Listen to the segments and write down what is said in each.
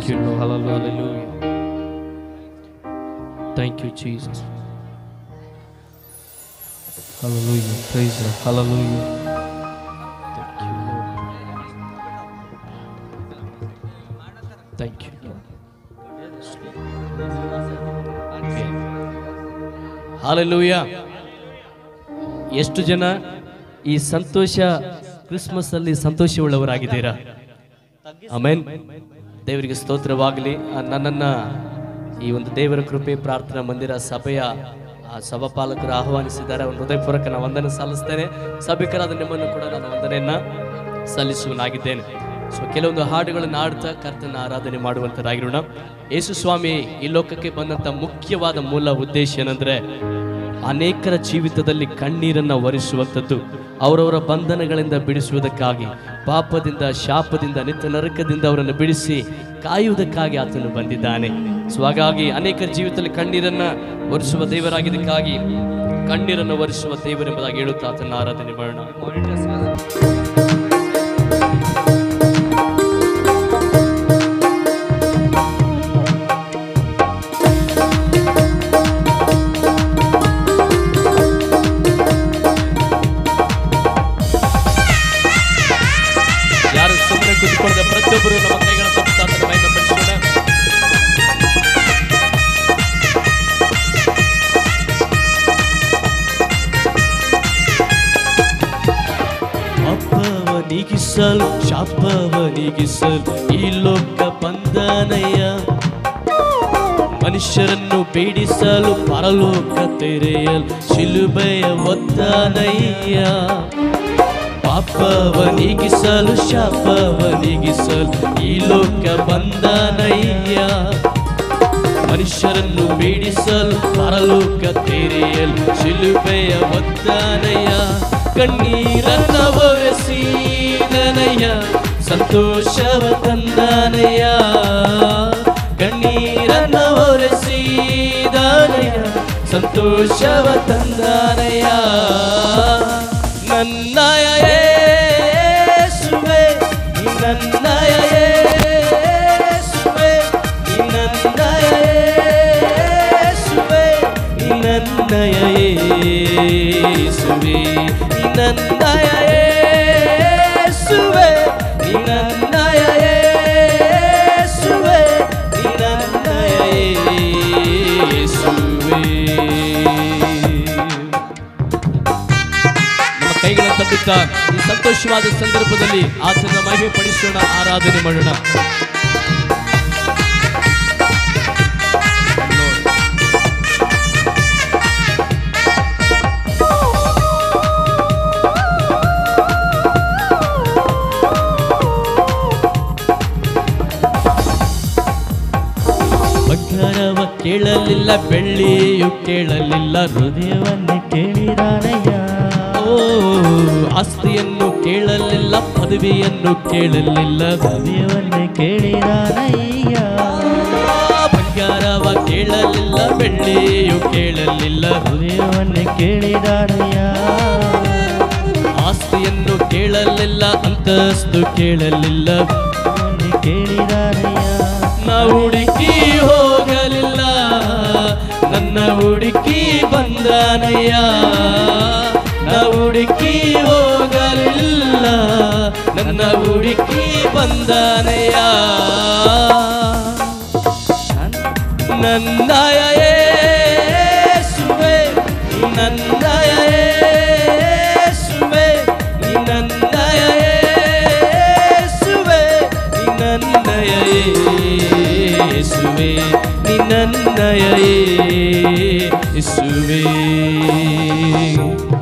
Thank you, Lord. Hallelujah. Thank you, Jesus. Hallelujah. Praise God. Hallelujah. Thank you, Lord. Thank you, Lord. Okay. Hallelujah. ಎಷ್ಟು ಜನ ಈ ಸಂತೋಷ Christmas ಅಲ್ಲಿ ಸಂತೋಷವುಳ್ಳವರಾಗಿದ್ದೀರಾ? Amen. ದೇವರಿಗೆ ಸ್ತೋತ್ರವಾಗಲಿ. ನನ್ನನ್ನ ಈ ಒಂದು ದೇವರ ಕೃಪೆ ಪ್ರಾರ್ಥನಾ ಮಂದಿರ ಸಭೆಯ ಸಭಾಪಾಲಕರು ಆಹ್ವಾನಿಸಿದ್ದಾರೆ. ಒಂದು ಹೃದಯಪೂರ್ವಕ ನಾನು ವಂದನೆ ಸಲ್ಲಿಸ್ತೇನೆ. ಸಭಿಕರಾದ ನಿಮ್ಮನ್ನು ಕೂಡ ನಾನು ವಂದನೆಯನ್ನ ಸಲ್ಲಿಸುವನಾಗಿದ್ದೇನೆ. ಸೊ ಕೆಲವೊಂದು ಹಾಡುಗಳನ್ನು ಹಾಡ್ತಾ ಕರ್ತನ ಆರಾಧನೆ ಮಾಡುವಂತರಾಗಿರೋಣ. ಯೇಸು ಸ್ವಾಮಿ ಈ ಲೋಕಕ್ಕೆ ಬಂದಂತ ಮುಖ್ಯವಾದ ಮೂಲ ಉದ್ದೇಶ ಏನಂದ್ರೆ ಅನೇಕರ ಜೀವಿತದಲ್ಲಿ ಕಣ್ಣೀರನ್ನು ಒರೆಸುವಂಥದ್ದು, ಅವರವರ ಬಂಧನಗಳಿಂದ ಬಿಡಿಸುವುದಕ್ಕಾಗಿ, ಪಾಪದಿಂದ ಶಾಪದಿಂದ ನಿತ್ಯ ನರಕದಿಂದ ಅವರನ್ನು ಬಿಡಿಸಿ ಕಾಯುವುದಕ್ಕಾಗಿ ಆತನು ಬಂದಿದ್ದಾನೆ. ಸೊ ಹಾಗಾಗಿ ಅನೇಕರ ಜೀವಿತದಲ್ಲಿ ಕಣ್ಣೀರನ್ನು ಒರೆಸುವ ದೇವರಾಗಿದ್ದಕ್ಕಾಗಿ ಕಣ್ಣೀರನ್ನು ಒರೆಸುವ ದೇವರೆಂಬುದಾಗಿ ಹೇಳುತ್ತಾ ಆತನ ಆರಾಧನೆ ಮಾಡೋಣ. ಕುತ್ಕೊಳ್ಳದ ಪ್ರತಿಯೊಬ್ಬರು ನಮ್ಮ ಕೈಗಳ ತಪ್ಪು ಮಹಿಮೆ ಪಡಿಸೋಣ. ಪಾಪವ ನೀಗಿಸಲು ಶಾಪವ ನೀಗಿಸಲು ಈ ಲೋಕ ಬಂದನಯ್ಯ, ಮನುಷ್ಯರನ್ನು ಪೀಡಿಸಲು ಪರಲೋಕ ತೆರೆಯಲು ಶಿಲುಬೆಯ ಒತ್ತನಯ್ಯ. ಪಾಪವ ನೀಗಿಸಲು ಶಾಪವ ನೀಗಿಸಲು ಈ ಲೋಕ ಬಂದನಯ್ಯ, ಮನುಷ್ಯರನ್ನು ಪೀಡಿಸಲು ಪರಲೋಕ ತೆರೆಯಲು ಶಿಲುಬೆಯ ಒತ್ತನಯ್ಯ. ಕಣ್ಣೀರನ್ನ ಒರೆಸಿದನಯ್ಯ, ಸಂತೋಷವ ತಂದನಯ್ಯ. ಕಣ್ಣೀರನ್ನ ಒರೆಸಿದನಯ್ಯ, ಸಂತೋಷವ ತಂದನಯ್ಯ. ನನ್ನಯ ಯೇಸುವೇ ನನ್ನಯ ಯೇಸುವೇ ನನ್ನಯ ಯೇಸುವೇ ನನ್ನಯ ಯೇಸುವೇ ನನ್ನಯ ಯೇಸುವೇ ನನ್ನಯ ಯೇಸುವೇ ನನ್ನಯ ಯೇಸುವೇ. ಕೈಗಳನ್ನು ತಟ್ಟುತ್ತಾ ಈ ಸಂತೋಷವಾದ ಸಂದರ್ಭದಲ್ಲಿ ಆತನ ಮಹಿಮೆ ಪಡಿಸೋಣ, ಆರಾಧನೆ ಮಾಡೋಣ. ಬಂಗಾರವ ಕೇಳಲಿಲ್ಲ, ಬೆಳ್ಳಿಯು ಕೇಳಲಿಲ್ಲ, ಹೃದಯವನ್ನು ಕೇಳಿದಾನಯ್ಯ. ಆಸ್ತಿಯನ್ನು ಕೇಳಲಿಲ್ಲ, ಪದವಿಯನ್ನು ಕೇಳಲಿಲ್ಲ, ಹೃದಯವನ್ನು ಕೇಳಿದಾನಯ್ಯ. ಬಂಗಾರವ ಕೇಳಲಿಲ್ಲ, ಬೆಳ್ಳಿಯು ಕೇಳಲಿಲ್ಲ, ಹೃದಯವನ್ನು ಕೇಳಿದಾನಯ್ಯ. ಆಸ್ತಿಯನ್ನು ಕೇಳಲಿಲ್ಲ, ಅಂತಸ್ತು ಕೇಳಲಿಲ್ಲ, ಕೇಳಿದಾನಯ್ಯ. ನಾ ಹುಡುಕಿ ಹೋಗಲಿಲ್ಲ, ನನ್ನ ಹುಡುಕಿ ಬಂದಾನಯ್ಯ. ನಾ ಹುಡುಕಿ ಹೋಗಲಿಲ್ಲ, ನನ್ನ ಹುಡುಕಿ ಬಂದಾನಯ್ಯ. ನನ್ನಯ ಯೇಸುವೇ ನನ್ನಯ ಯೇಸುವೇ ನನ್ನಯ ಯೇಸುವೇ ನನ್ನಯ ಯೇಸುವೇ ನನ್ನಯ ಯೇಸುವೇ.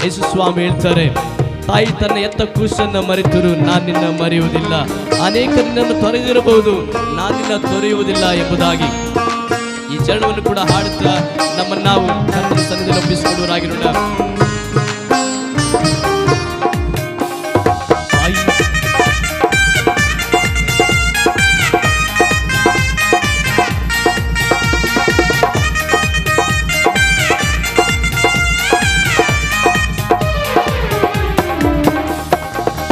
ಯೇಸು ಸ್ವಾಮಿ ಹೇಳ್ತಾರೆ, ತಾಯಿ ತನ್ನ ಎತ್ತ ಕೂಸನ್ನು ಮರೆತರು ನಾನು ನಿನ್ನ ಮರೆಯುವುದಿಲ್ಲ, ಅನೇಕ ನಿನ್ನನ್ನು ತೊರೆದಿರಬಹುದು, ನಾನು ನಿನ್ನ ತೊರೆಯುವುದಿಲ್ಲ ಎಂಬುದಾಗಿ ಈ ಚರಣವನ್ನು ಕೂಡ ಹಾಡುತ್ತಾ ನಮ್ಮನ್ನು ನಾವು ಕರ್ತನ ಸನ್ನಿಧಿಯಲ್ಲಿ ಒಪ್ಪಿಸಿಕೊಳ್ಳುವರಾಗಿರೋಣ.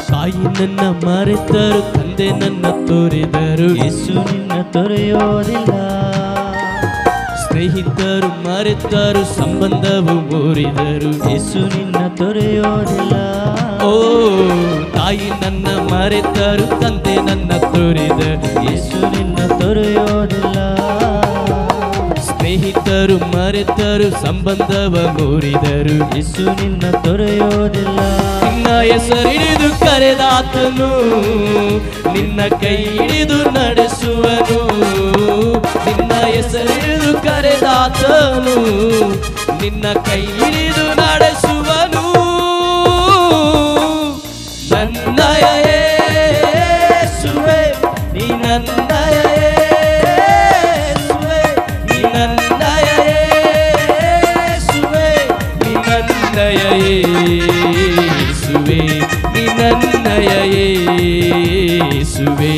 ತಾಯಿ ನನ್ನ ಮರೆತರು, ತಂದೆ ನನ್ನ ತೊರೆದರು ಯೇಸು ನಿನ್ನ ತೊರೆಯೋದಿಲ್ಲ. ಸ್ನೇಹಿತರು ಮರೆತರು ಸಂಬಂಧವು ಮುರಿದರು ಯೇಸು ನಿನ್ನ ತೊರೆಯೋದಿಲ್ಲ. ಓ ತಾಯಿ ನನ್ನ ಮರೆತರು ತಂದೆ ನನ್ನ ತೊರೆದರು ಯೇಸು ನಿನ್ನ ತೊರೆಯೋದಿಲ್ಲ. ಸ್ನೇಹಿತರು ಮರೆತರು ಸಂಬಂಧವ ಮುರಿದರು ಯೇಸು ನಿನ್ನ ತೊರೆಯೋದಿಲ್ಲ. ನಿನ್ನ ಹೆಸರಿಡಿದು ಕರೆದಾತನು ನಿನ್ನ ಕೈ ಹಿಡಿದು ನಡೆಸುವನು. ನಿನ್ನ ಹೆಸರಿಡಿದು ಕರೆದಾತನು ನಿನ್ನ ಕೈ ಹಿಡಿದು ನಡೆಸುವನು. ನನ್ನಯ ಯೇಸುವೇ ನೀ ನನ್ನಯ ಯೇಸುವೇ ನೀ ನನ್ನಯ ಯೇಸುವೇ ನೀ ನನ್ನಯ ಯೇಸುವೇ ನೀ ನನ್ನಯ ಯೇಸುವೇ.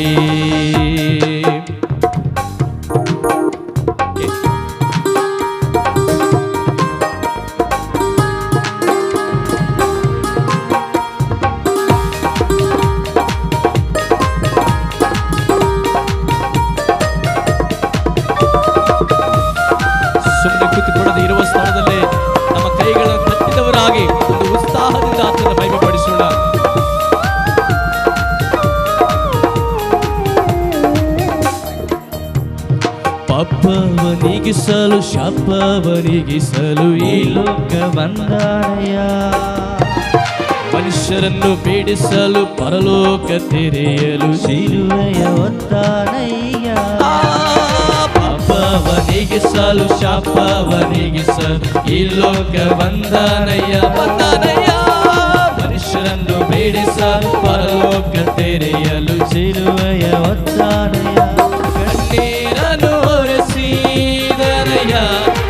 ಸುಮ್ಮನೆ ಕೂತುಕೊಳ್ಳದೆ ಇರುವ ಸ್ಥಳದಲ್ಲೇ ನಮ್ಮ ಕೈಗಳನ್ನು ತಟ್ಟಿದವರಾಗಿ ಒಂದು ಉತ್ಸಾಹದಿಂದ ಆತನ ಮಹಿಮೆಪಡಿಸೋಣ. ಪಾಪವನಿಗಿಸಲು ಶಾಪವನಿಗಿಸಲು ಈ ಲೋಕ ಬಂದಾನಯ್ಯ. ಮನುಷ್ಯರನ್ನು ಪೀಡಿಸಲು ಪರಲೋಕ ತೆರೆಯಲು ಶಿಲುವೆಯ ಹೊತ್ತಾನಯ್ಯ. ಪಾಪವನಿಗಿಸಲು ಶಾಪವನಿಗಿಸಲು ಈ ಲೋಕ ಬಂದಾನಯ್ಯ ಬಂದಾನಯ್ಯ. ಮನುಷ್ಯರನ್ನು ಪೀಡಿಸಲು ಪರಲೋಕ ತೆರೆಯಲು ಶಿಲುವೆಯ ಹೊತ್ತಾನಯ್ಯ. ಕಣ್ಣೀರನ್ನು ಹೊರಸಿದನಯ್ಯ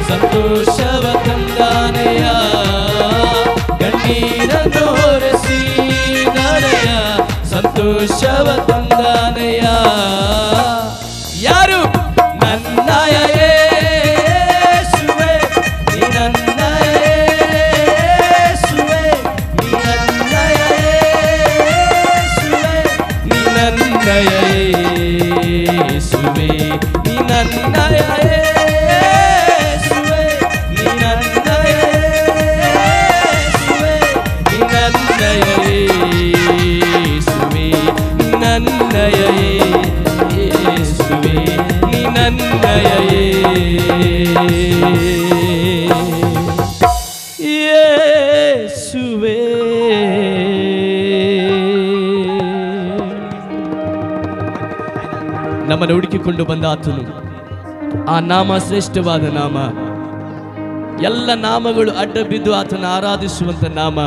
ಸಂತೋಷವ ತಂದಾನಯ್ಯ. ಕಣ್ಣೀರನ್ನು ಹೊರಸಿದನಯ್ಯ ಸಂತೋಷವ ತಂದಾನಯ್ಯ. ಯಾರು ನನ್ನಯ ಯೇಸುವೇ ನೀ ನನ್ನಯ ಯೇಸುವೇ ನೀ ನನ್ನಯ ಯೇಸುವೇ ನೀ ನನ್ನಯ ಯೇಸುವೇ ನೀ ನನ್ನಯ ಯೇಸುವೇ ನೀ ನನ್ನಯ ಯೇಸುವೇ ನೀ ನನ್ನಯ ಯೇಸುವೇ ನೀ ನನ್ನಯ ಯೇಸುವೇ ನೀ ನನ್ನಯ ಯೇಸುವೇ. ನಮ್ಮನ್ನು ಹುಡುಕಿಕೊಂಡು ಬಂದ ಆತನು. ಆ ನಾಮ ಶ್ರೇಷ್ಠವಾದ ನಾಮ. ಎಲ್ಲ ನಾಮಗಳು ಅಡ್ಡ ಬಿದ್ದು ಆತನ ಆರಾಧಿಸುವಂತ ನಾಮ.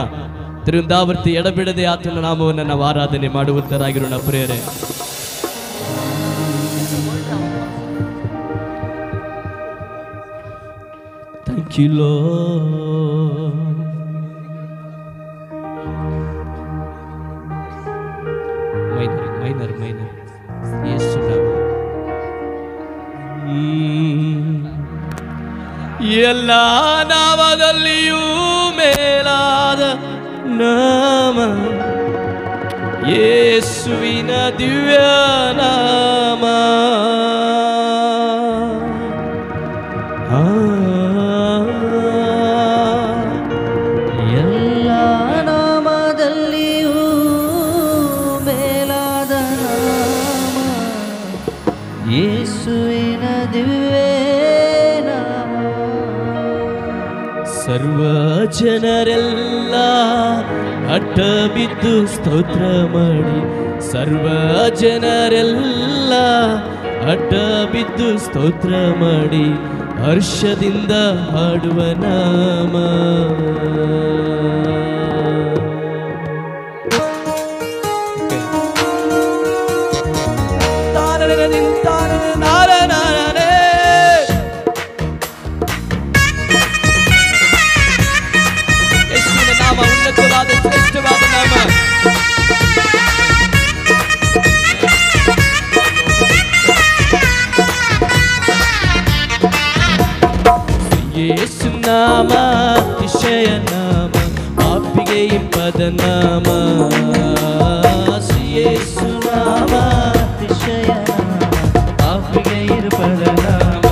ತಿರುಂದಾವರ್ತಿ ಎಡಬಿಡದೆ ಆತನ ನಾಮವನ್ನು ನಾವು ಆರಾಧನೆ ಮಾಡುವಂತರಾಗಿರೋಣ ಪ್ರಿಯರೇ. Thank you, Lord. Minor. Yesu nama. ಎಲ್ಲ ನಾಮದಲ್ಲಿಯೂ ಮೇಲಾದ ನಾಮ ಯೇಸುವಿನ ದಿವ್ಯ ನಾಮ. ಎಲ್ಲ ನಾಮದಲ್ಲಿಯೂ ಮೇಲಾದ ನಾಮ ಯೇಸುವಿನ ದಿವ್ಯ ನಾಮ. ಸರ್ವ ಜನರೆಲ್ಲ ಅಡ್ಡ ಬಿದ್ದು ಸ್ತೋತ್ರ ಮಾಡಿ. ಸರ್ವ ಜನರೆಲ್ಲ ಅಡ್ಡ ಬಿದ್ದು ಸ್ತೋತ್ರ ಮಾಡಿ ಹರ್ಷದಿಂದ ಹಾಡುವ ನಾಮ. ಯೇಸುವಿನ ನಾಮ ಉನ್ನತವಾದ ಶ್ರೇಷ್ಠವಾದ ನಾಮ. ಯೇಸು ನಾಮ ಅತಿಶಯ ನಾಮ, ಪಾಪಿಗೆ ಇಂಪದ ನಾಮ. ಯೇಸು ನಾಮ ಪದನಾಮ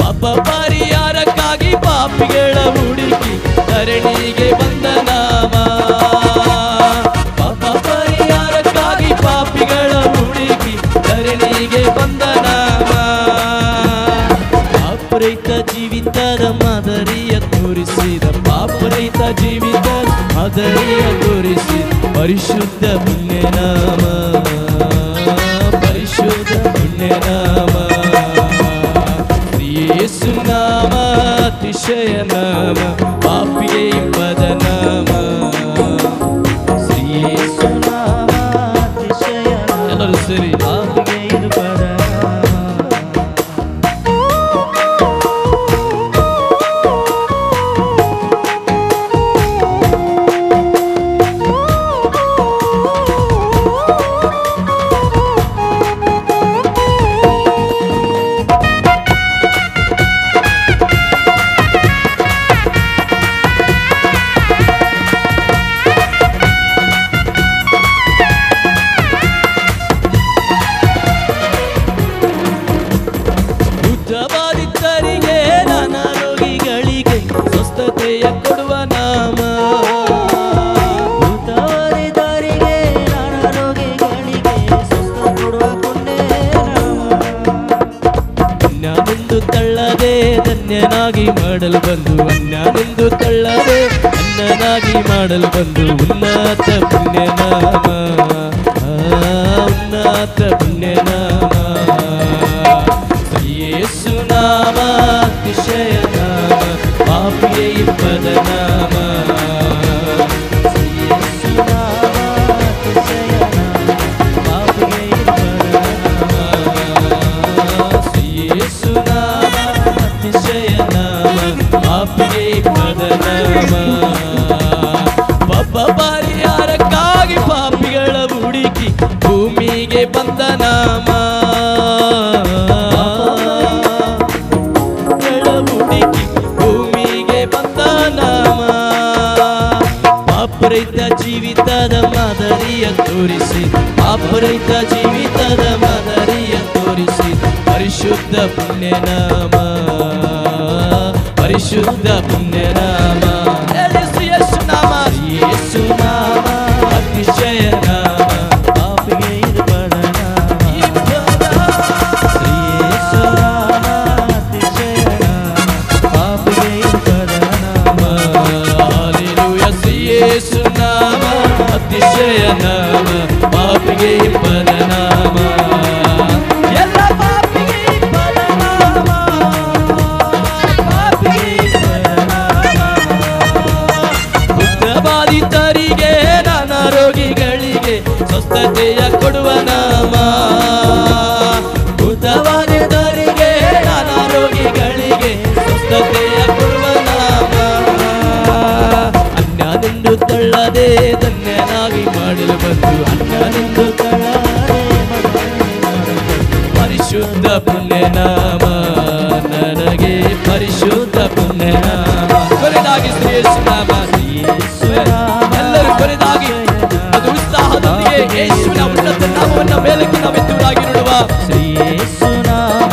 ಪಾಪ ಪರಿಹಾರಕ್ಕಾಗಿ ಪಾಪಿಗಳ ಹುಡುಕಿ ಧರಣಿಗೆ ಬಂದ ನಾಮ ಪಾಪ ಪರಿಹಾರಕ್ಕಾಗಿ ಪಾಪಿಗಳ ಹುಡುಕಿ ಧರಣಿಗೆ ಬಂದ ನಾಮ ಪಾಪರಹಿತ ಜೀವಿತದ ಮಾದರಿಯ ತೋರಿಸಿದ ಪಾಪರಹಿತ ಜೀವಿತದ ಮಾದರಿಯ ತೋರಿಸಿ ಪರಿಶುದ್ಧ ಪುಣ್ಯನಾಮ ಪರಿಶುದ್ಧ ಪುಣ್ಯನಾಮ ಯೇಸು ನಾಮ ಅತಿಶಯ ನಾಮ ಪಾಪಿಗೆ ಇಂಪದ ನಾಮ ಶ್ರೀ ಯೇಸು ನಾಮ ಅತಿಶಯ ನಾಮ ಎಲ್ಲರೂ ಸೇರಿ ಪಾಪಿಗೆ ಇದು ಪದನಾಮ ಬಾಧಿತರಿಗೆ ನಾನಾ ರೋಗಿಗಳಿಗೆ ಸ್ವಸ್ಥತೆಯ ಕೊಡುವ ನಾಮ ಭೂತವಾದಿತರಿಗೆ ನಾನಾ ರೋಗಿಗಳಿಗೆ ಸ್ವಸ್ಥ ಕೊಡುವ ಪುಣ್ಯನಾಮ ಅನ್ಯನೆಂದು ತಳ್ಳದೆ ಧನ್ಯನಾಗಿ ಮಾಡಲು ಬಂದು ಅನ್ಯನೆಂದು ತಳ್ಳದೆ ಅನ್ಯನಾಗಿ ಮಾಡಲು ಬಂದು ಉನ್ನತ ಪುಣ್ಯನಾಮ ಉನ್ನತ ಪುಣ್ಯನಾಮ ಯೇಸು ನಾಮ ಅತಿಶಯ ನಾಮ ಪಾಪಿಗೆ ಇಂಪದ ನಾಮ ಯೇಸು ನಾಮ ಅತಿಶಯ ನಾಮ ಪಾಪಿಗೆ ಇದು ಪದನಾಮ ಯೇಸು ನಾಮ ಅತಿಶಯ ನಾಮ ಪಾಪಿಗೆ ಇಂಪದ ನಾಮ ಪಾಪ ಪರಿಹಾರಕ್ಕಾಗಿ ಪಾಪಿಗಳ ಹುಡುಕಿ ಭೂಮಿಗೆ ಬಂದ ನಾಮ ಭೂಮಿಗೆ ಬಂದ ನಾಮ ಪಾಪರಹಿತ ಜೀವಿತದ ಮಾದರಿಯ ತೋರಿಸಿ ಪಾಪರಹಿತ ಜೀವಿತದ ಮಾದರಿಯ ತೋರಿಸಿ ಪರಿಶುದ್ಧ ಪುಣ್ಯನಾಮ ಪರಿಶುದ್ಧ ಪುಣ್ಯನಾಮ ಯೇಸು ನಾಮ ಯೇಸು ನಾಮ ಅತಿಶಯ ನಾಮ ಪಾಪಿಗೆ ಇದು ಪದನಾಮ ಶ್ರೀ ಯೇಸು ನಾಮ ಅತಿಶಯ ನಾಮ ಪಾಪಿಗೆ ಇದು ಪದನಾಮ ಹಾಲೆಲೂಯಾ ಶ್ರೀ ಯೇಸು ನಾಮ ಅತಿಶಯ ನಾಮ ಪಾಪಿಗೆ ಇಂಪದ ನಾಮ ಎಲ್ಲ ಪಾಪಿಗೆ ಇಂಪದ ನಾಮ ಪಾಪಿಗೆ ಇಂಪದ ನಾಮ ಬುದ್ಧಬಾಧಿತರಿಗೆ ನಾನಾ ರೋಗಿಗಳಿಗೆ ಸ್ವಸ್ಥತೆಯ ಕೊಡುವ ನಾಮ ಬುದ್ಧಬಾಧಿತರಿಗೆ ನಾನಾ ರೋಗಿಗಳಿಗೆ ಸ್ವಸ್ಥತೆಯ ಕೊಡುವ ನಾಮ ಅನ್ಯನೆಂದು ತಳ್ಳದೆ ಧನ್ಯನಾಗಿ ಮಾಡಲು ಬಂದು ಅನ್ಯನೆಂದು ತಳ್ಳದೆ ಪರಿಶುದ್ಧ ಪುಣ್ಯನಾಮ ನನಗೆ ಪರಿಶುದ್ಧ ಪುಣ್ಯನಾಮ ಕೊನೆಯದಾಗಿ ಶ್ರೀ ಯೇಸು ನಾಮ ಎಲ್ಲರೂ ಕೊನೆಯದಾಗಿ ಅದು ಉತ್ಸಾಹದೊಂದಿಗೆ ಯೇಸುವಿನ ಉನ್ನತ ನಾಮವನ್ನು ಮೇಲಕ್ಕೆ ನಾವೆತ್ತುವುದಾಗಿ ನೋಡುವ ಶ್ರೀ ಯೇಸು ನಾಮ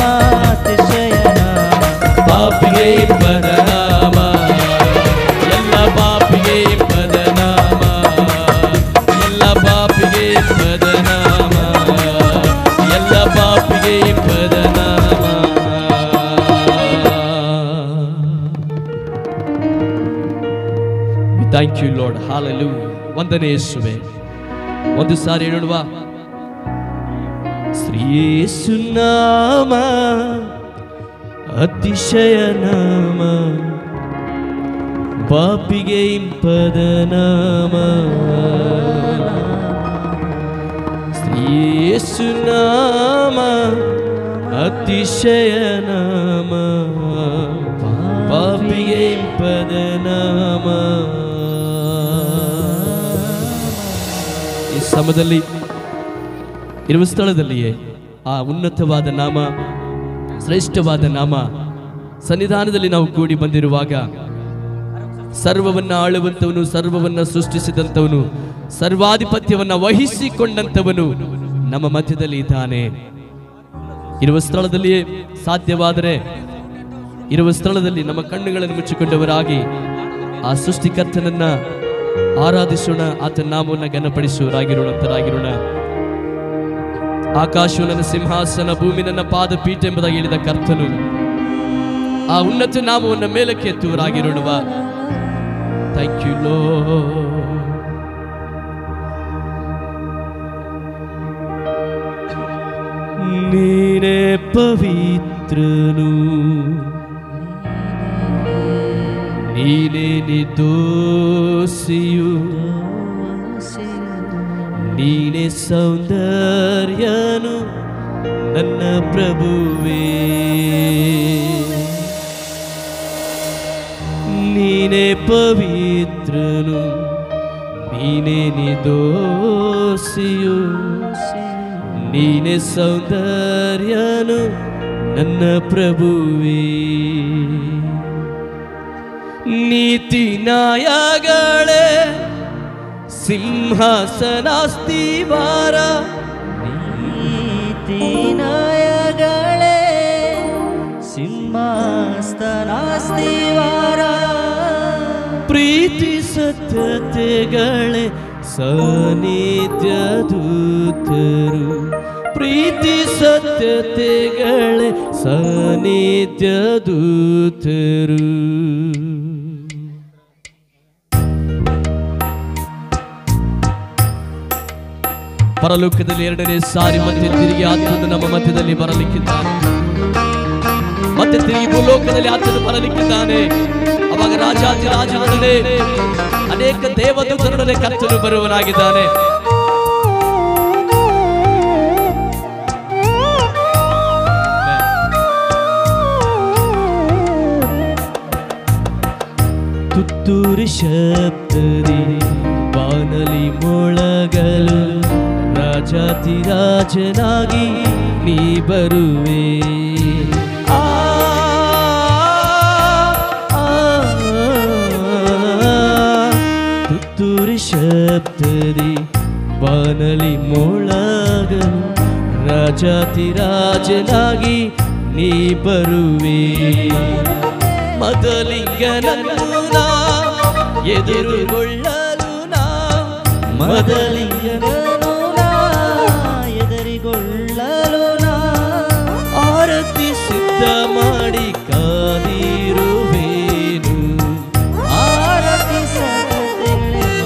ಅತಿಶಯ ನಾಮ ಪಾಪಿಗೆ ಇಂಪದ ನಾಮ ಎಲ್ಲ ಪಾಪಿಗೆ ಇಂಪದ ನಾಮ ಎಲ್ಲ ಪಾಪಿಗೆ ಇಂಪದ ನಾಮ ಎಲ್ಲ ಪಾಪಿಗೆ ಇಂಪದ ನಾಮ ಥ್ಯಾಂಕ್ ಯು ಲಾರ್ಡ್ ಹಾಲೆಲೂಯಾ ವಂದನೆ ಯೇಸುವೇ ಒಂದು ಸಾರಿ ಹೇಳುವ ಶ್ರೀ ಯೇಸು ನಾಮ ಅತಿಶಯ ನಾಮ ಪಾಪಿಗೆ ಇಂಪದ ನಾಮ ಶ್ರೀ ಯೇಸು ನಾಮ ಅತಿಶಯ ನಾಮ ಪಾಪಿಗೆ ಇಂಪದ ನಾಮ ಈ ಸಮಯದಲ್ಲಿ ಇರುವ ಸ್ಥಳದಲ್ಲಿಯೇ ಆ ಉನ್ನತವಾದ ನಾಮ ಶ್ರೇಷ್ಠವಾದ ನಾಮ ಸನ್ನಿಧಾನದಲ್ಲಿ ನಾವು ಕೂಡಿ ಬಂದಿರುವಾಗ ಸರ್ವವನ್ನ ಆಳುವಂತವನು ಸರ್ವವನ್ನ ಸೃಷ್ಟಿಸಿದಂತವನು ಸರ್ವಾಧಿಪತ್ಯವನ್ನ ವಹಿಸಿಕೊಂಡಂತವನು ನಮ್ಮ ಮಧ್ಯದಲ್ಲಿ ಇದ್ದಾನೆ. ಇರುವ ಸ್ಥಳದಲ್ಲಿಯೇ ಸಾಧ್ಯವಾದರೆ ಇರುವ ಸ್ಥಳದಲ್ಲಿ ನಮ್ಮ ಕಣ್ಣುಗಳನ್ನು ಮುಚ್ಚಿಕೊಂಡವರಾಗಿ ಆ ಸೃಷ್ಟಿಕರ್ತನನ್ನ ಆರಾಧಿಸೋಣ, ಆತನ ನಾಮವನ್ನು ಘನಪಡಿಸುವರಾಗಿರೋಣ. ಆಕಾಶವು ನನ್ನ ಸಿಂಹಾಸನ, ಭೂಮಿ ನನ್ನ ಪಾದಪೀಠ ಎಂಬುದಾಗಿ ಹೇಳಿದ ಕರ್ತನು ಆ ಉನ್ನತ ನಾಮವನ್ನು ಮೇಲಕ್ಕೆ ಎತ್ತುವರಾಗಿರೋಣವ. Thank you lord. ನೀನೇ ಪವಿತ್ರನು, ನೀನೇ ನಿರ್ದೋಷಿಯು, ನೀನೇ ಸೌಂದರ್ಯನು ನನ್ನ ಪ್ರಭುವೇ. ನೀನೇ ಪವಿತ್ರನು, ನೀನೇ ನಿರ್ದೋಷಿಯು, ನೀನೇ ಸೌಂದರ್ಯನು ನನ್ನ ಪ್ರಭುವೇ. ನೀತಿ ನ್ಯಾಯಗಳೇ ಸಿಂಹಾಸನಾಸ್ತಿವಾರ, ನೀತಿ ನ್ಯಾಯಗಳೇ ಸಿಂಹಾಸನಾಸ್ತಿವಾರ, ಪ್ರೀತಿ ಸತ್ಯತೆಗಳೇ ಸಾನ್ನಿಧ್ಯ ದೂತರು, ಪ್ರೀತಿ ಸತ್ಯತೆಗಳೇ ಸಾನ್ನಿಧ್ಯ ದೂತರು. ಪರಲೋಕದಲ್ಲಿ ಎರಡನೇ ಸಾರಿ ಮತ್ತೆ ತಿರುಗಿ ಆತನು ನಮ್ಮ ಮಧ್ಯದಲ್ಲಿ ಬರಲಿಕ್ಕಿದ್ದಾನೆ. ಮತ್ತೆ ತಿರುಗಿ ಭೂಲೋಕದಲ್ಲಿ ಆತನು ಬರಲಿಕ್ಕಿದ್ದಾನೆ. ಅವಾಗ ರಾಜಾಧಿರಾಜನೊಡನೆ ಅನೇಕ ದೇವದೂತರೊಡನೆ ಕರ್ತನು ಬರುವನಾಗಿದ್ದಾನೆ. ತುತ್ತೂರಿ ಶಬ್ದದಿ ಬಾನಲಿ ಮೊಳಗಲು, ರಾಜಾಧಿರಾಜನಾಗಿ ನೀ ಬರುವೆ. ತುತ್ತೂರಿ ಶಬ್ದದಿ ಬಾನಲಿ ಮೊಳಗಲು, ರಾಜಾಧಿರಾಜನಾಗಿ ನೀ ಬರುವೆ. ಮೊದಲಿಂಗನನ್ನು ನಾ ಎದುರುಗೊಳ್ಳಲು ನಾ, ಮೊದಲಿಂಗನನ್ನು ನಾ ಎದುರುಗೊಳ್ಳಲು ನಾ, ಆರತಿ ಸಿದ್ಧ ಮಾಡಿ ಕಾದಿರುವೇನು, ಆರತಿ ಸಿದ್ಧ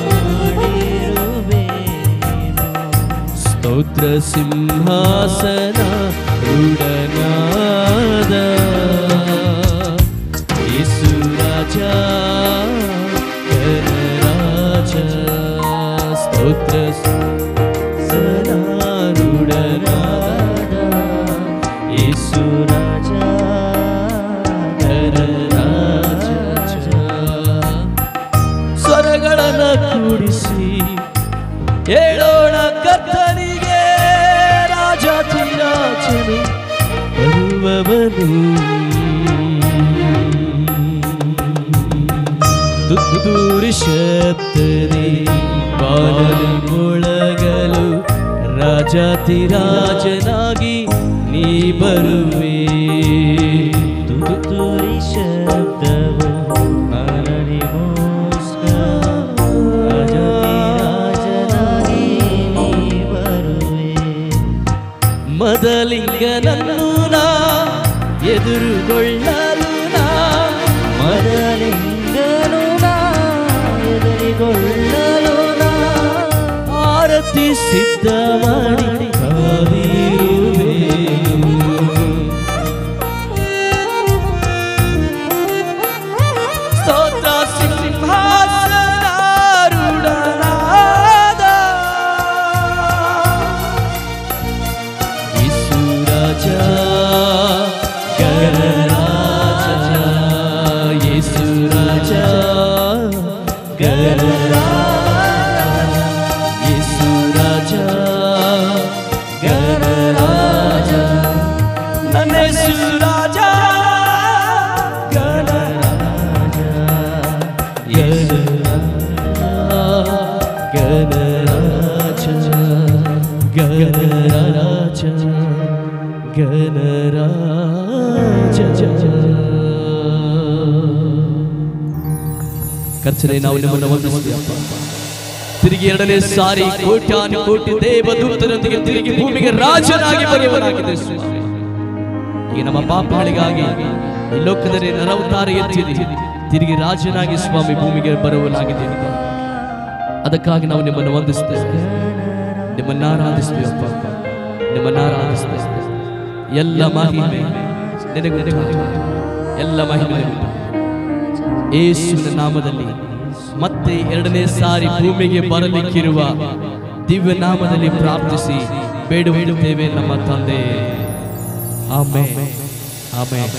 ಮಾಡಿರುವೇನು. ಸ್ತೋತ್ರ ಸಿಂಹಾಸನ ರೂಢನಾದ ಯೇಸು ರಾಜ ಘನರಾಜ, ಸ್ತೋತ್ರ ಸನಾರೂಢನಾದ ಯೇಸು ರಾಜ ಘನರಾಜ. ಸ್ವರಗಳನ್ನು ಕೂಡಿಸಿ ಹೇಳೋಣ ಕರ್ತನಿಗೆ, ರಾಜಾಧಿರಾಜನು ಬರುವವನು. ತುತ್ತೂರಿ ಶಬ್ದದಿ ಬಾನಲಿ ಮೊಳಗಲು, ರಾಜಾಧಿರಾಜನಾಗಿ ನೀ ಬರುವೆ. ತುತ್ತೂರಿ ಶಬ್ದವು ಬಾನಲಿ ರಾಜಾಧಿರಾಜನಾಗಿ ನೀ ಬರುವೆ. ಮೊದಲಿಂಗನನ್ನು ನಾ ಎದುರುಗೊಳ್ಳಲು ನಾ, ಮೊದಲಿಂಗನು ನಾ ಎದುರುಗೊಳ್ಳಲು ನಾ, ಆರತಿ ಸಿದ್ಧ ಮಾಡಿ ಕಾದಿರುವೆನು. ಸ್ತೋತ್ರ ಸಿಂಹಾಸನಾರೂಢನಾದ ಯೇಸು ರಾಜ ಘನರಾಜ, ಯೇಸು ರಾಜ ಘನರಾಜ, ಯೇಸು ರಾಜ ಘನರಾಜ, ನನ್ನ ಯೇಸು ರಾಜ ಘನರಾಜ, ಘನರಾಜ ಘನರಾಜ ಗಣರಾಜ. ಕರ್ತನೇ, ನಾವು ನಿಮ್ಮನ್ನು ವಂದಿಸುತ್ತೇವಪ್ಪ. ತಿರುಗಿ ಎರಡನೇ ಸಾರಿ ಕೋಟ್ಯಾನು ಕೋಟಿ ದೇವದೂತರೊಂದಿಗೆ ತಿರುಗಿ ಭೂಮಿಗೆ ರಾಜನಾಗಿ ಬರುವವನಾಗಿದೆ ಸ್ವಾಮಿ. ಈಗ ನಮ್ಮ ಪಾಪಗಳಿಗಾಗಿ ಈ ಲೋಕದಲ್ಲಿ ನರವತಾರ ಎತ್ತಿದೆ, ತಿರುಗಿ ರಾಜನಾಗಿ ಸ್ವಾಮಿ ಭೂಮಿಗೆ ಬರುವವನಾಗಿದೆ. ಅದಕ್ಕಾಗಿ ನಾವು ನಿಮ್ಮನ್ನು ವಂದಿಸ್ತೇವೆ, ನಿಮ್ಮನ್ನ ಆರಾಧಿಸ್ತೇವಪ್ಪ, ನಿಮ್ಮನ್ನ ಆರಾಧಿಸ್ತೇವೆ. ಎಲ್ಲ ಮಹಿಮೆ ನಿನಗೆ, ಎಲ್ಲ ಮಹಿಮೆ ಯೇಸುವಿನ ನಾಮದಲ್ಲಿ ಮತ್ತೆ ಎರಡನೇ ಸಾರಿ ಭೂಮಿಗೆ ಬರಲಿಕ್ಕಿರುವ ದಿವ್ಯ ನಾಮದಲ್ಲಿ ಪ್ರಾರ್ಥಿಸಿ ಬೇಡುತ್ತೇವೆ ನಮ್ಮ ತಂದೆ. Amen, amen.